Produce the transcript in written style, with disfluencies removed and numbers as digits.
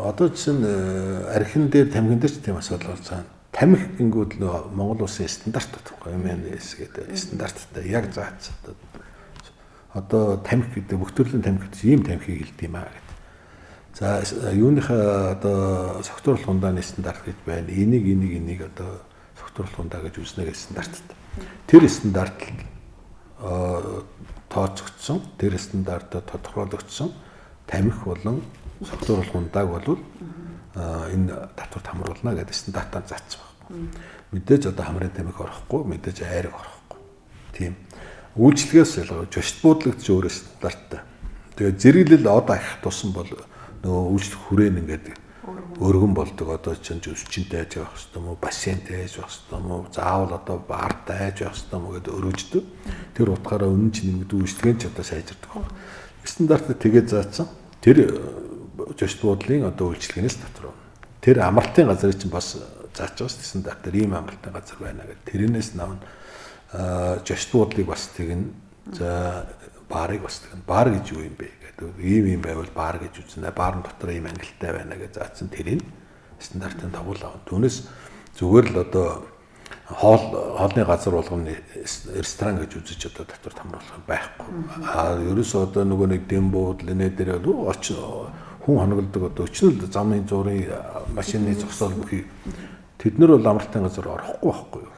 одоо чинь архин дээр тамхин дээр ч тийм асуудал гарч байгаа. Тамхи гингүүд нөө Монгол улсын стандарт байхгүй МНС гэдэг стандарттай яг зааж одоо тамхи гэдэг бүх төрлийн тамхи гэдэг ийм тамхиг хэлдэг юм аа гэдэг. За юуныхаа одоо согтууруулах ундааны стандарт гэж байна. Энийг одоо согтууруулах ундаа гэж үзнэ гэсэн стандарттай. Тэр стандарт тооцогдсон, тэр стандартад тодорхойлогдсон тамхи болон согтууруулах ундааг бол энэ татварт хамруулна гэдэг стандартаар заасан байна. Мэдээж одоо хамрын тамхи орохгүй, мэдээж айраг орохгүй. Тийм. Үйлчлэгээс ялгаа жошт буудлагдж өөрөө стандарттай. Тэгээ зэрэглэл одоо ахих тусам бол нөгөө үйлчлэх хүрээн ингээд өргөн болдог. Одоо чинь өсчинтэй байж байх хэвээр юм уу, бассейнтэй байж байх хэвээр юм уу, заавал одоо баартай байж байх хэвээр юм уу гэдэг өрөөждөг. Тэр утгаараа үнэн чинь нэмэгдүү үйлчлэгийн ч одоо сайжирдаг байна. Стандартыг тэгээд заасан. Тэр жошт буудлын одоо үйлчлэгнээс татвар. Тэр амралтын газрыг чинь бас зааж байгаа шүү дээ. Стандартаар ийм амралтын газар байна гэдэг. Тэрнээс навна жошт буудлыг бас тэгнэ. За баарыг бас тэгнэ. Баар гэж юу юм бэ гэдэг. Ийм байвал баар гэж үзнэ. Баарын дотор ийм ангилалтай байна гэж заасан. Тэрийг стандартын дагуу авна. Түүнээс зүгээр л одоо хоолны газар болгоны ресторан гэж үзэж одоо татвар хамруулах байхгүй. Ерөөсөө одоо нөгөө нэг дэм буудал нэ дээр бол хүн хоногддог одоо өчнөл замын зургийн машины зогсоол бүхий тэд нар бол амралтын газар орохгүй байхгүй юу.